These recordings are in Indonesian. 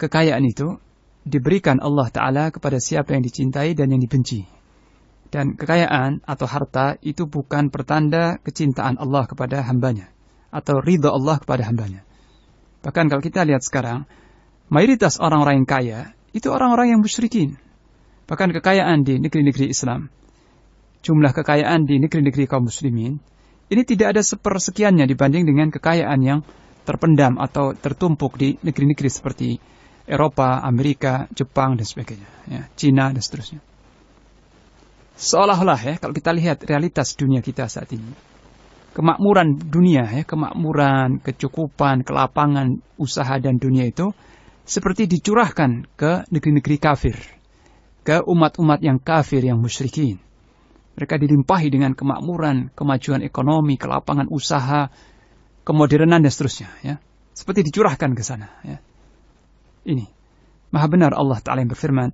kekayaan itu diberikan Allah Ta'ala kepada siapa yang dicintai dan yang dibenci. Dan kekayaan atau harta itu bukan pertanda kecintaan Allah kepada hambanya atau ridha Allah kepada hambanya. Bahkan kalau kita lihat sekarang, mayoritas orang-orang yang kaya itu orang-orang yang musyrikin. Bahkan kekayaan di negeri-negeri Islam, jumlah kekayaan di negeri-negeri kaum muslimin, ini tidak ada sepersekiannya dibanding dengan kekayaan yang terpendam atau tertumpuk di negeri-negeri seperti Eropa, Amerika, Jepang, dan sebagainya. Ya, Cina, dan seterusnya. Seolah-olah ya, kalau kita lihat realitas dunia kita saat ini, kemakmuran dunia, ya, kemakmuran, kecukupan, kelapangan, usaha, dan dunia itu seperti dicurahkan ke negeri-negeri kafir, ke umat-umat yang kafir, yang musyrikin. Mereka dilimpahi dengan kemakmuran, kemajuan ekonomi, kelapangan usaha, kemodernan dan seterusnya, ya. Seperti dicurahkan ke sana, ya. Ini Maha benar Allah Ta'ala yang berfirman,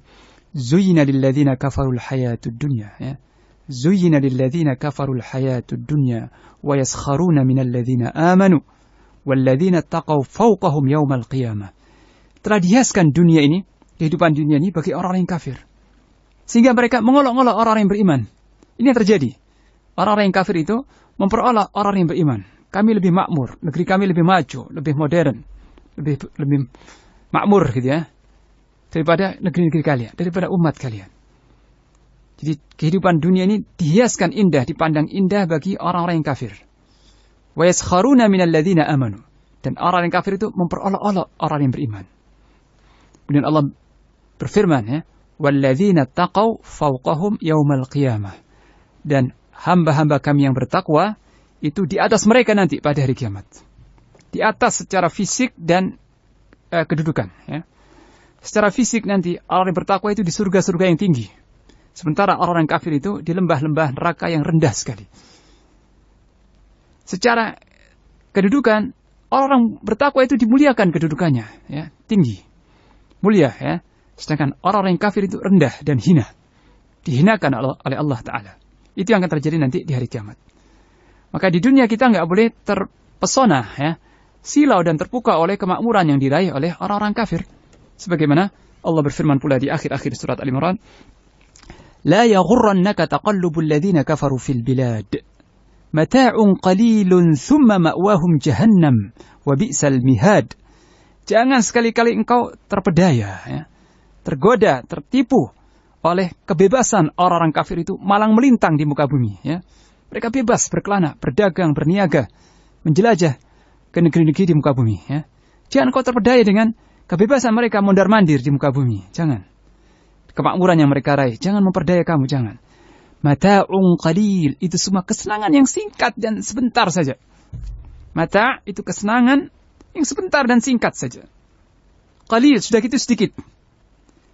Zuyyina lilladzina kafarul hayatud dunya, ya. Zuyyina lilladzina kafarul hayatud dunya wa yaskharuna minal ladzina amanu walladzina taqaw fawqahum yaumal qiyamah. Telah dihiaskan dunia ini, kehidupan dunia ini bagi orang-orang yang kafir, sehingga mereka mengolok-olok orang yang beriman. Ini yang terjadi. Orang-orang yang kafir itu memperolok orang yang beriman. Kami lebih makmur, negeri kami lebih maju, lebih modern, lebih makmur gitu ya, daripada negeri-negeri kalian, daripada umat kalian. Jadi kehidupan dunia ini dihiaskan indah, dipandang indah bagi orang-orang yang kafir. Wa yaskharuna minal ladzina amanu. Dan orang yang kafir itu memperolok-olok orang yang beriman. Kemudian Allah berfirman, ya, walladzina taqaw fawqahum yaumal qiyamah. Dan hamba-hamba kami yang bertakwa itu di atas mereka nanti pada hari kiamat. Di atas secara fisik dan kedudukan, ya. Secara fisik nanti orang yang bertakwa itu di surga-surga yang tinggi. Sementara orang yang kafir itu di lembah-lembah neraka yang rendah sekali. Secara kedudukan, orang bertakwa itu dimuliakan kedudukannya, ya, tinggi, mulia, ya. Sedangkan orang yang kafir itu rendah dan hina, dihinakan oleh Allah Ta'ala. Itu yang akan terjadi nanti di hari kiamat. Maka di dunia kita nggak boleh terpesona, ya, silau dan terpukau oleh kemakmuran yang diraih oleh orang-orang kafir. Sebagaimana Allah berfirman pula di akhir-akhir surat Al-Imran, La yaghurrannaka taqallubul ladzina kafaru fil bilad. Mata'un qalilun thumma ma'wahum jahannam wa bi'sal mihad. Jangan sekali-kali engkau terpedaya, ya, tergoda, tertipu oleh kebebasan orang-orang kafir itu malang melintang di muka bumi, ya. Mereka bebas berkelana, berdagang, berniaga, menjelajah ke negeri-negeri di muka bumi, ya. Jangan kau terpedaya dengan kebebasan mereka mondar-mandir di muka bumi. Jangan. Kemakmuran yang mereka raih, jangan memperdaya kamu, jangan. Mata'un qalil, itu semua kesenangan yang singkat dan sebentar saja. Mata' itu kesenangan yang sebentar dan singkat saja. Qalil, sudah gitu sedikit.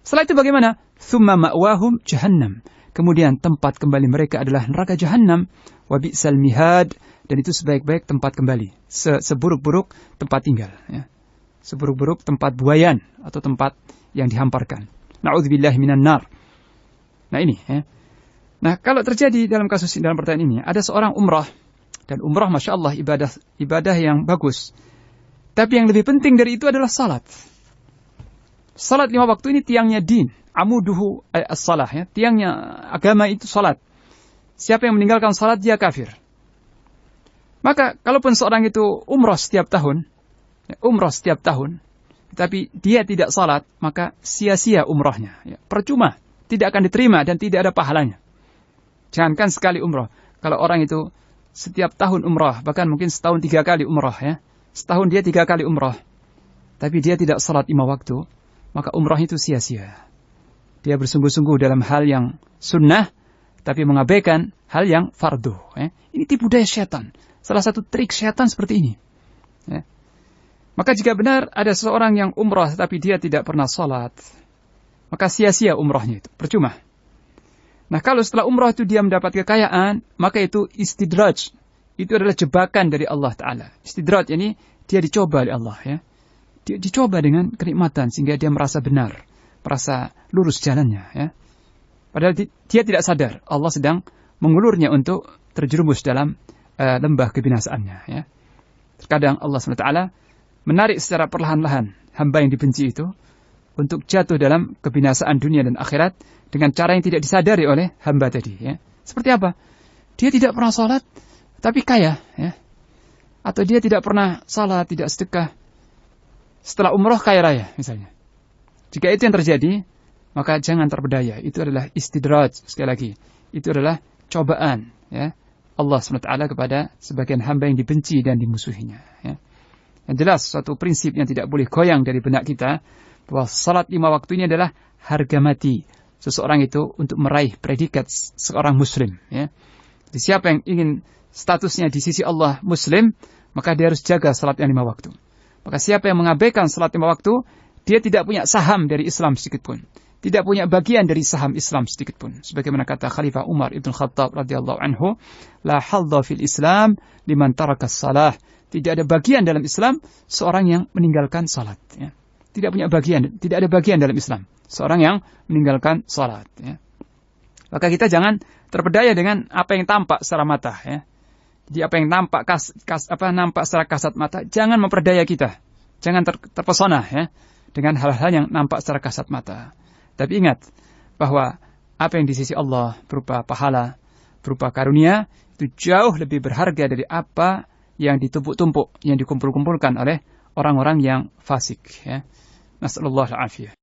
Setelah itu bagaimana? Thumma ma'wahum jahannam. Kemudian tempat kembali mereka adalah neraka jahannam. Wa bi'sal mihad, dan itu sebaik-baik tempat kembali. Seburuk-buruk tempat tinggal, ya. Seburuk-buruk tempat buayan atau tempat yang dihamparkan. Na'udzubillahi minan nar. Nah ini, ya. Nah kalau terjadi dalam kasus dalam pertanyaan ini, ada seorang umrah, dan umrah Masya Allah ibadah yang bagus. Tapi yang lebih penting dari itu adalah salat. Salat 5 waktu ini tiangnya din, amuduhu as-salah, ya. Tiangnya agama itu salat. Siapa yang meninggalkan salat dia kafir. Maka kalaupun seorang itu umrah setiap tahun, tapi dia tidak salat, maka sia-sia umrahnya, ya. Percuma, tidak akan diterima dan tidak ada pahalanya. Jangankan sekali umrah, kalau orang itu setiap tahun umrah, bahkan mungkin setahun 3 kali umrah, ya. Setahun dia 3 kali umrah, tapi dia tidak salat 5 waktu, maka umrah itu sia-sia. Dia bersungguh-sungguh dalam hal yang sunnah, tapi mengabaikan hal yang fardu, ya. Ini tipu daya syaitan. Salah satu trik syaitan seperti ini, ya. Maka jika benar ada seorang yang umrah tapi dia tidak pernah salat, maka sia-sia umrahnya itu, percuma. Nah kalau setelah umrah itu dia mendapat kekayaan, maka itu istidraj. Itu adalah jebakan dari Allah Ta'ala. Istidraj ini dia dicoba oleh Allah, ya. Dia dicoba dengan kenikmatan sehingga dia merasa benar, merasa lurus jalannya, ya. Padahal dia tidak sadar Allah sedang mengulurnya untuk terjerumus dalam lembah kebinasaannya, ya. Terkadang Allah SWT menarik secara perlahan-lahan hamba yang dibenci itu untuk jatuh dalam kebinasaan dunia dan akhirat dengan cara yang tidak disadari oleh hamba tadi. Ya. Seperti apa? Dia tidak pernah sholat, tapi kaya. Ya. Atau dia tidak pernah salat, tidak sedekah, setelah umroh kaya raya misalnya. Jika itu yang terjadi, maka jangan terpedaya. Itu adalah istidraj, sekali lagi. Itu adalah cobaan, ya, Allah SWT kepada sebagian hamba yang dibenci dan dimusuhinya. Ya. Yang jelas, suatu prinsip yang tidak boleh goyang dari benak kita, bahwa salat 5 waktu ini adalah harga mati seseorang itu untuk meraih predikat seorang muslim. Ya. Jadi siapa yang ingin statusnya di sisi Allah muslim, maka dia harus jaga salat yang 5 waktu. Maka siapa yang mengabaikan salat 5 waktu, dia tidak punya saham dari Islam sedikit pun. Tidak punya bagian dari saham Islam sedikit pun. Sebagaimana kata Khalifah Umar ibn Khattab radhiyallahu anhu, la hadza fil Islam liman taraka salah. Tidak ada bagian dalam Islam seorang yang meninggalkan salat. Ya. Tidak punya bagian, tidak ada bagian dalam Islam seorang yang meninggalkan salat. Ya. Maka kita jangan terpedaya dengan apa yang tampak secara mata. Ya. Jadi apa yang nampak nampak secara kasat mata, jangan memperdaya kita. Jangan terpesona ya dengan hal-hal yang nampak secara kasat mata. Tapi ingat bahwa apa yang di sisi Allah berupa pahala, berupa karunia, itu jauh lebih berharga dari apa yang ditumpuk-tumpuk, yang dikumpul-kumpulkan oleh orang-orang yang fasik. Ya. Nasallallahu al-afiyah.